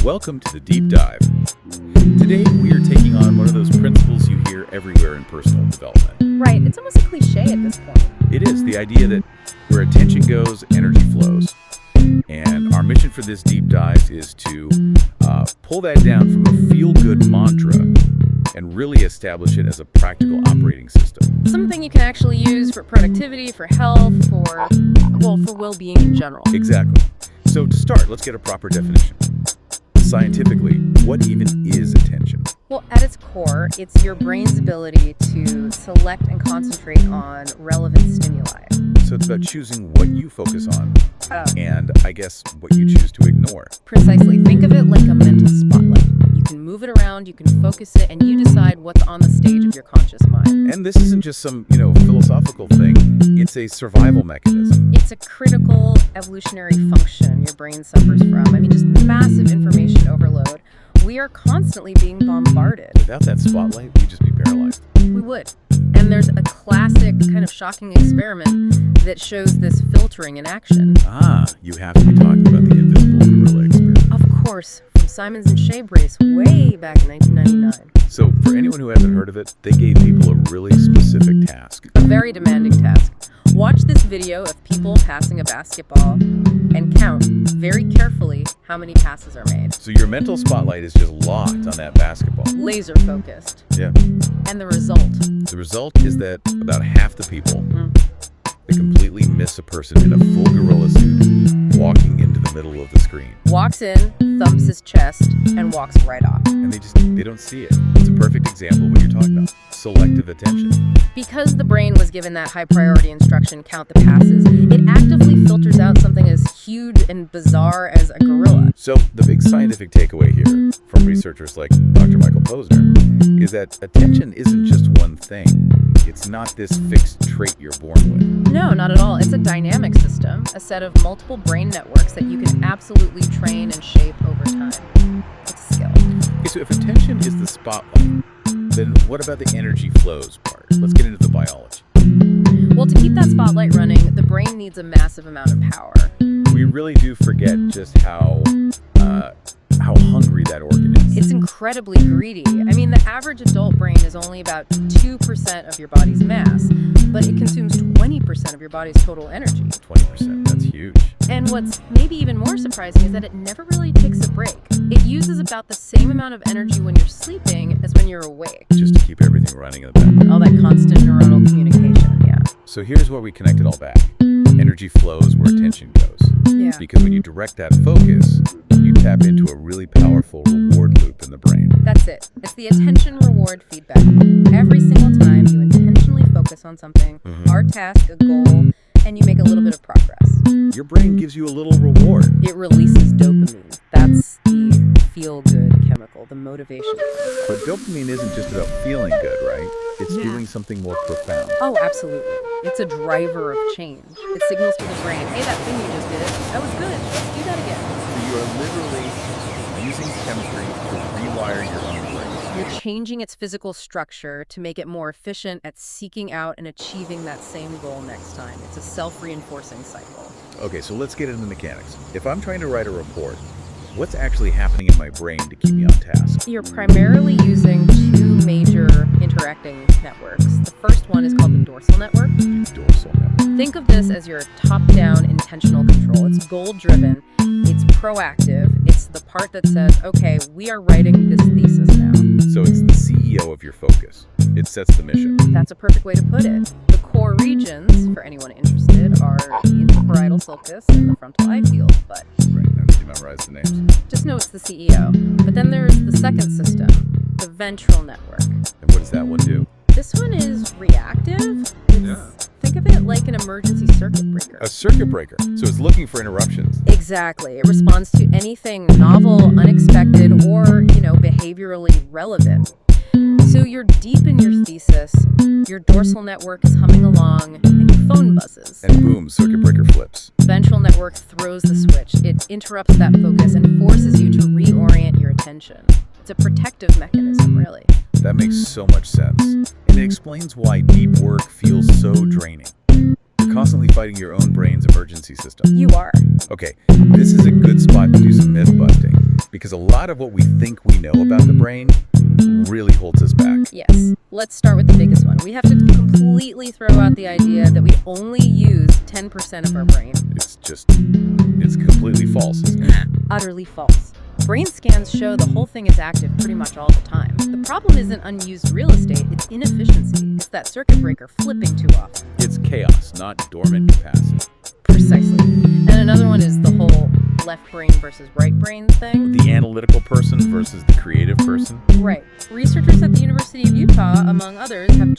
Welcome to the Deep Dive. Today we are taking on one of those principles you hear everywhere in personal development. Right, it's almost a cliche at this point. It is the idea that where attention goes, energy flows. And our mission for this deep dive is to pull that down from a feel-good mantra and really establish it as a practical operating system. Something you can actually use for productivity, for health, for well-being in general. Exactly. So to start, let's get a proper definition. Scientifically, what even is attention? Well, at its core, it's your brain's ability to select and concentrate on relevant stimuli. So it's about choosing what you focus on and, I guess, what you choose to ignore. Precisely. Think of it like a mental spotlight. You can move it around, you can focus it, and you decide what's on the stage of your conscious mind. And this isn't just some, philosophical thing. It's a survival mechanism. It's a critical evolutionary function your brain suffers from. Just massive information overload. We are constantly being bombarded. Without that spotlight, we'd just be paralyzed. We would. And there's a classic kind of shocking experiment that shows this filtering in action. You have to be talking about the invisible gorilla experiment. Of course, from Simons and Shea brace way back in 1999. So for anyone who hasn't heard of it, they gave people a really specific task. A very demanding task. Watch this video of people passing a basketball and count very carefully how many passes are made. So your mental spotlight is just locked on that basketball. Laser focused. Yeah. And the result? The result is that about half the people, they completely miss a person in a full gorilla suit walking into the middle of the screen. Walks in, thumps his chest, and walks right off. And they don't see it. It's a perfect example of what you're talking about. Selective attention. Because the brain was given that high priority instruction, count the passes, it actively filters out something as huge and bizarre as a gorilla. So the big scientific takeaway here from researchers like Dr. Michael Posner is that attention isn't just one thing. It's not this fixed trait you're born with. No, not at all. It's a dynamic system, a set of multiple brain networks that you can absolutely train and shape over time. It's a skill. Okay, so if attention is the spotlight, then what about the energy flows part? Let's get into the biology. Well, to keep that spotlight running, the brain needs a massive amount of power. We really do forget just how hungry that organ is. It's incredibly greedy. The average adult brain is only about 2% of your body's mass, but it consumes 20% of your body's total energy. 20%, that's huge. And what's maybe even more surprising is that it never really takes a break. It uses about the same amount of energy when you're sleeping as when you're awake. Just to keep everything running in the background. All that constant neuronal communication, yeah. So here's where we connect it all back. Energy flows where attention goes. Yeah. Because when you direct that focus, you tap into a really powerful reward loop in the brain. That's it. It's the attention reward feedback. Every single time you intentionally focus on something, hard task, a goal, and you make a little bit of progress, your brain gives you a little reward. It releases dopamine. That's the feel-good chemical, the motivation. But dopamine isn't just about feeling good, right? It's doing something more profound. Oh, absolutely. It's a driver of change. It signals to the brain, hey, that thing you just did, that was good. Let's do that again. So you are literally using chemistry to rewire your own brain. You're changing its physical structure to make it more efficient at seeking out and achieving that same goal next time. It's a self-reinforcing cycle. Okay, so let's get into the mechanics. If I'm trying to write a report, what's actually happening in my brain to keep me on task? You're primarily using two major interacting networks. The first one is called the dorsal network. Dorsal network. Think of this as your top-down intentional control. It's goal-driven, it's proactive, it's the part that says, okay, we are writing this thesis now. So it's the CEO of your focus. It sets the mission. That's a perfect way to put it. The core regions, for anyone interested, are the interparietal sulcus and the frontal eye field, but right, no need to memorize the names. Just know it's the CEO. But then there's the second system, the ventral network. And what does that one do? This one is reactive. Think of it like an emergency circuit breaker. A circuit breaker. So it's looking for interruptions. Exactly. It responds to anything novel, unexpected, or, behaviorally relevant. So you're deep in your thesis, your dorsal network is humming along, and your phone buzzes. And boom, circuit breaker flips. Ventral network throws the switch. It interrupts that focus and forces you to reorient your attention. It's a protective mechanism, really. That makes so much sense. And it explains why deep work feels so draining. You're constantly fighting your own brain's emergency system. You are. Okay, this is a good spot to do some myth busting. because a lot of what we think we know about the brain really holds us back. Yes. Let's start with the biggest one. We have to completely throw out the idea that we only use 10% of our brain. It's completely false, isn't it? Utterly false. Brain scans show the whole thing is active pretty much all the time. The problem isn't unused real estate, it's inefficiency. It's that circuit breaker flipping too often. It's chaos, not dormant capacity. Precisely. And another one is the whole left brain versus right brain thing. The analytical person versus the creative person. Right. Researchers at the University of Utah, among others, have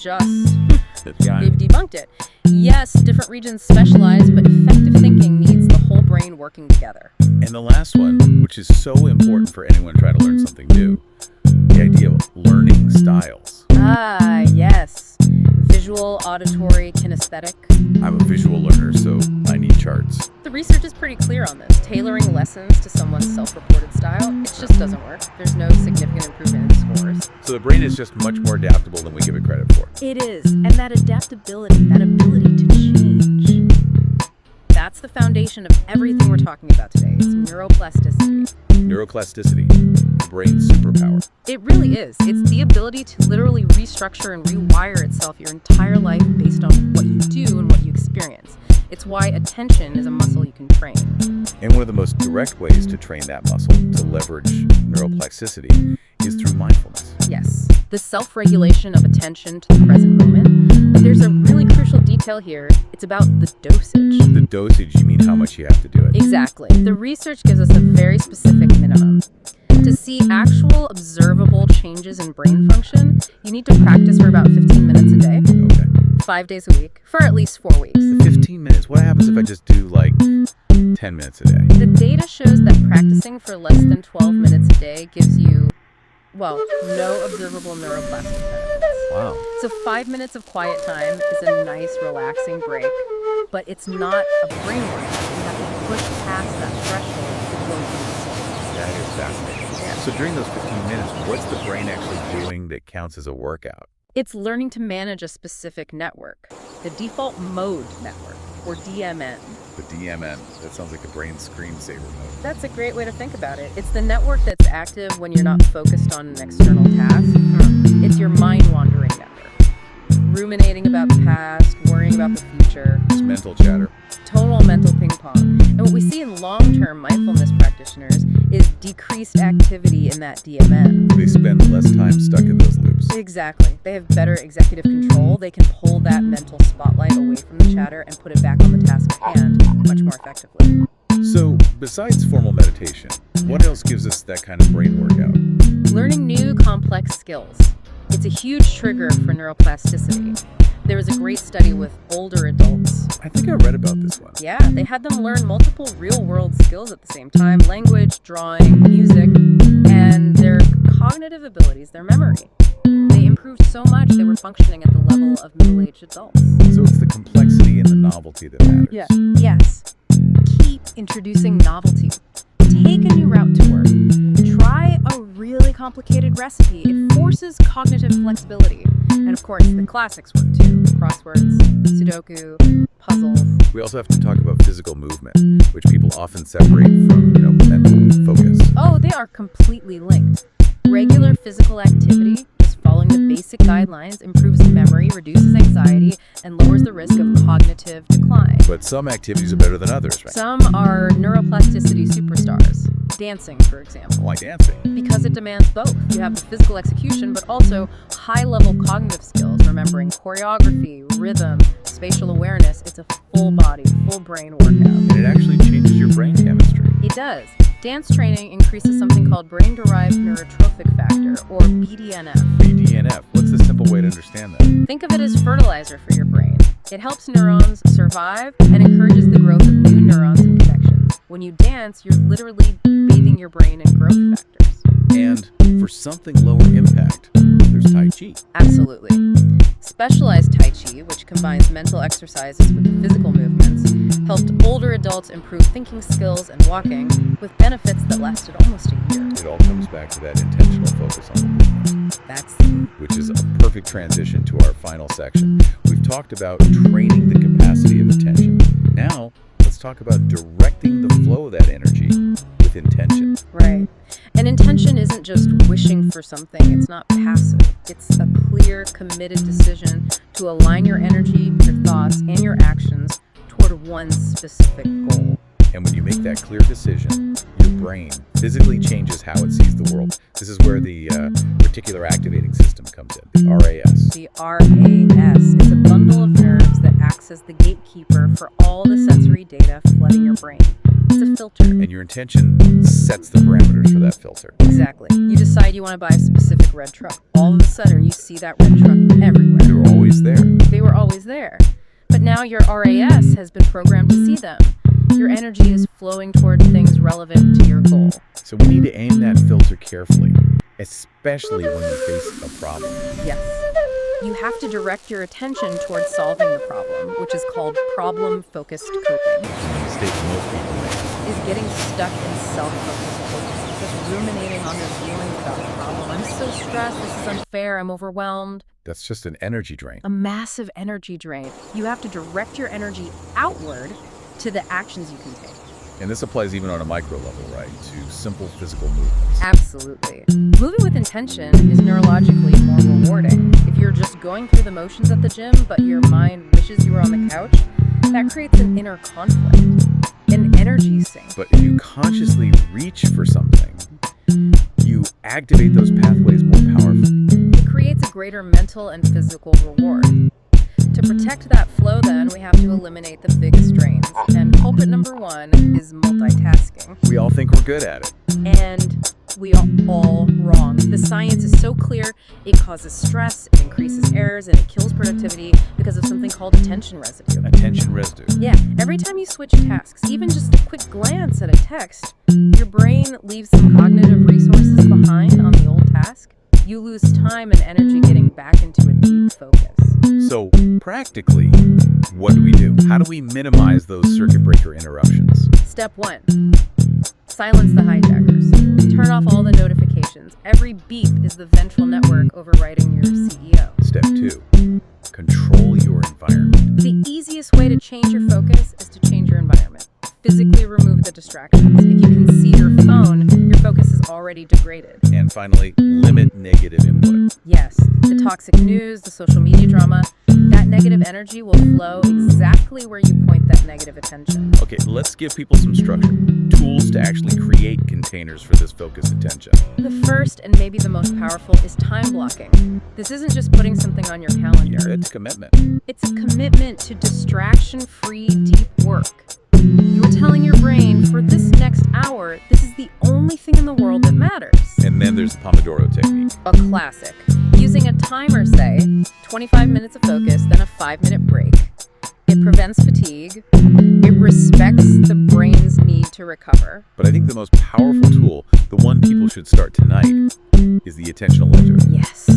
they've debunked it. Yes, different regions specialize, but effective thinking needs the whole brain working together. And the last one, which is so important for anyone trying to learn something new, the idea of learning styles. Ah, yes. Visual, auditory, kinesthetic. I'm a visual learner, so I need charts. The research is pretty clear on this. Tailoring lessons to someone's self-reported style, it just doesn't work. There's no significant improvement in scores. So the brain is just much more adaptable than we give it credit for. It is. And that adaptability, that ability to change, that's the foundation of everything we're talking about today. It's neuroplasticity. Neuroplasticity, the brain's superpower. It really is. It's the ability to literally restructure and rewire itself your entire life based on what you do and what you experience. It's why attention is a muscle you can train. And one of the most direct ways to train that muscle, to leverage neuroplasticity, is through mindfulness. Yes, the self-regulation of attention to the present moment. But there's a really crucial detail here. It's about the dosage. The dosage, you mean how much you have to do it? Exactly. The research gives us a very specific minimum. To see actual observable changes in brain function, you need to practice for about 15 minutes a day. Okay. 5 days a week, for at least 4 weeks. 15 minutes? What happens if I just do like 10 minutes a day? The data shows that practicing for less than 12 minutes a day gives you, well, no observable neuroplastic benefits. Wow. So 5 minutes of quiet time is a nice, relaxing break, but it's not a brain workout. You have to push past that threshold to go through the results. That is fascinating. Yeah. So during those 15 minutes, what's the brain actually doing that counts as a workout? It's learning to manage a specific network, the default mode network, or DMN. The DMN. That sounds like a brain screensaver mode. That's a great way to think about it. It's the network that's active when you're not focused on an external task. It's your mind-wandering network. Ruminating about the past, worrying about the future. It's mental chatter. Total mental ping pong. And what we see in long-term mindfulness practitioners is decreased activity in that DMN. They spend less time stuck in those loops. Exactly. They have better executive control. They can pull that mental spotlight away from the chatter and put it back on the task at hand much more effectively. So, besides formal meditation, what else gives us that kind of brain workout? Learning new complex skills. It's a huge trigger for neuroplasticity. There was a great study with older adults. I think I read about this one. Yeah, they had them learn multiple real-world skills at the same time: language, drawing, music, and their cognitive abilities, their memory. They improved so much they were functioning at the level of middle-aged adults. So it's the complexity and the novelty that matters. Yeah. Yes. Keep introducing novelty. Take a new route to work. Try a really complicated recipe. It forces cognitive flexibility. And of course, the classics work too. Crosswords, Sudoku, puzzles. We also have to talk about physical movement, which people often separate from, mental focus. Oh, they are completely linked. Regular physical activity, just following the basic guidelines, improves memory, reduces anxiety, and lowers the risk of cognitive decline. But some activities are better than others, right? Some are neuroplasticity superstars. Dancing, for example. Why dancing? Because it demands both. You have the physical execution, but also high-level cognitive skills, remembering choreography, rhythm, spatial awareness. It's a full-body, full-brain workout. And it actually changes your brain chemistry. It does. Dance training increases something called brain-derived neurotrophic factor, or BDNF. BDNF. What's the simple way to understand that? Think of it as fertilizer for your brain. It helps neurons survive and encourages the growth of new neurons and connections. When you dance, you're literally bathing your brain in growth factors. And for something lower impact, there's Tai Chi. Absolutely. Specialized Tai Chi, which combines mental exercises with physical movements, helped older adults improve thinking skills and walking, with benefits that lasted almost a year. It all comes back to that intentional focus on the movement. That's Which is a perfect transition to our final section. We've talked about training the capacity of attention. Now, let's talk about directing the flow of that energy with intention. Right. And intention isn't just wishing for something. It's not passive. It's a clear, committed decision to align your energy, your thoughts, and your actions toward one specific goal. And when you make that clear decision, your brain physically changes how it sees the world. This is where the reticular activating system comes in, the RAS. The RAS is a bundle of nerves that acts as the gatekeeper for all the sensory data flooding your brain. It's a filter. And your intention sets the parameters for that filter. Exactly. You decide you want to buy a specific red truck. All of a sudden, you see that red truck everywhere. They were always there. They were always there. But now your RAS has been programmed to see them. Your energy is flowing toward things relevant to your goal. So we need to aim that filter carefully, especially when you face a problem. Yes. You have to direct your attention towards solving the problem, which is called problem-focused coping. The mistake most people make. Is getting stuck in self-focused coping, just ruminating on their feelings about the problem. I'm so stressed, this is unfair, I'm overwhelmed. That's just an energy drain. A massive energy drain. You have to direct your energy outward to the actions you can take. And this applies even on a micro level, right? To simple physical movements. Absolutely. Moving with intention is neurologically more rewarding. If you're just going through the motions at the gym, but your mind wishes you were on the couch, that creates an inner conflict, an energy sink. But if you consciously reach for something, you activate those pathways more powerfully. It creates a greater mental and physical reward. To protect that flow, then, we have to eliminate the biggest drains. And culprit number one is multitasking. We all think we're good at it. And we are all wrong. The science is so clear, it causes stress, it increases errors, and it kills productivity because of something called attention residue. Attention residue. Yeah, every time you switch tasks, even just a quick glance at a text, your brain leaves some cognitive resources behind on the old task. You lose time and energy getting back into a deep focus. So, practically, what do? How do we minimize those circuit breaker interruptions? Step 1. Silence the hijackers. Turn off all the notifications. Every beep is the ventral network overriding your CEO. Step 2. Control your environment. The easiest way to change your focus is to change your environment. Physically remove the distractions. If you can see your phone, your focus is already degraded. And finally, limit negative input. Yes, the toxic news, the social media drama, that negative energy will flow exactly where you point that negative attention. Okay, let's give people some structure. Tools to actually create containers for this focused attention. The first and maybe the most powerful is time blocking. This isn't just putting something on your calendar. It's commitment. It's a commitment to distraction-free deep work. You're telling your brain, for this next hour, this is the only thing in the world that matters. And then there's the Pomodoro technique. A classic. Using a timer, say, 25 minutes of focus, then a 5-minute break. It prevents fatigue. It respects the brain's need to recover. But I think the most powerful tool, the one people should start tonight, is the attentional ledger. Yes,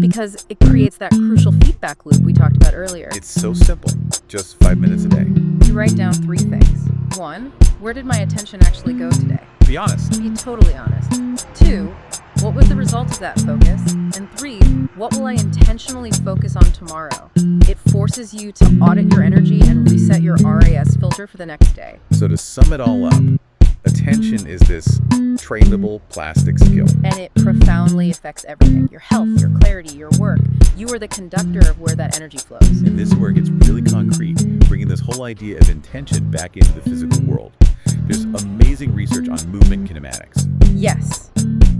because it creates that crucial feedback loop we talked about earlier. It's so simple. Just 5 minutes a day. You write down 3 things. 1, where did my attention actually go today? Be honest. Be totally honest. 2, what was the result of that focus? And 3, what will I intentionally focus on tomorrow? It forces you to audit your energy and reset your RAS filter for the next day. So to sum it all up, attention is this trainable plastic skill. And it profoundly affects everything. Your health, your clarity, your work. You are the conductor of where that energy flows. And this is where it gets really concrete, bringing this whole idea of intention back into the physical world. There's amazing research on movement kinematics. Yes.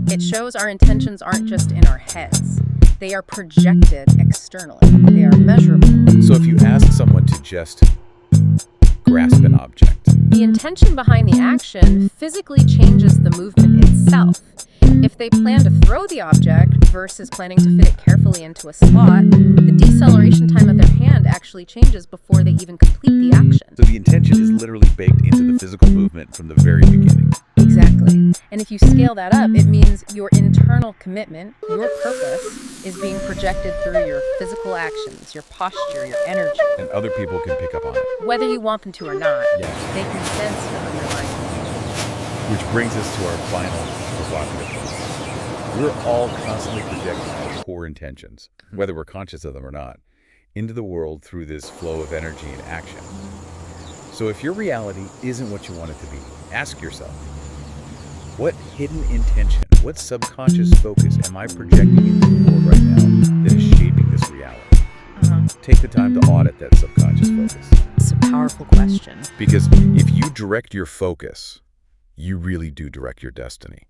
It shows our intentions aren't just in our heads. They are projected externally. They are measurable. So if you ask someone to just grasp an object, the intention behind the action physically changes the movement itself. If they plan to throw the object versus planning to fit it carefully into a slot, the deceleration time of their hand actually changes before they even complete the action. So the intention is literally baked into the physical movement from the very beginning. Exactly. And if you scale that up, it means your internal commitment, your purpose, is being projected through your physical actions, your posture, your energy. And other people can pick up on it. Whether you want them to or not, Yes. they can sense the underlying intention. Which brings us to our final provocative point. We're all constantly projecting our core intentions, whether we're conscious of them or not, into the world through this flow of energy and action. So if your reality isn't what you want it to be, ask yourself, What hidden intention, what subconscious focus am I projecting into the world right now that is shaping this reality? Take the time to audit that subconscious focus. It's a powerful question. Because if you direct your focus, you really do direct your destiny.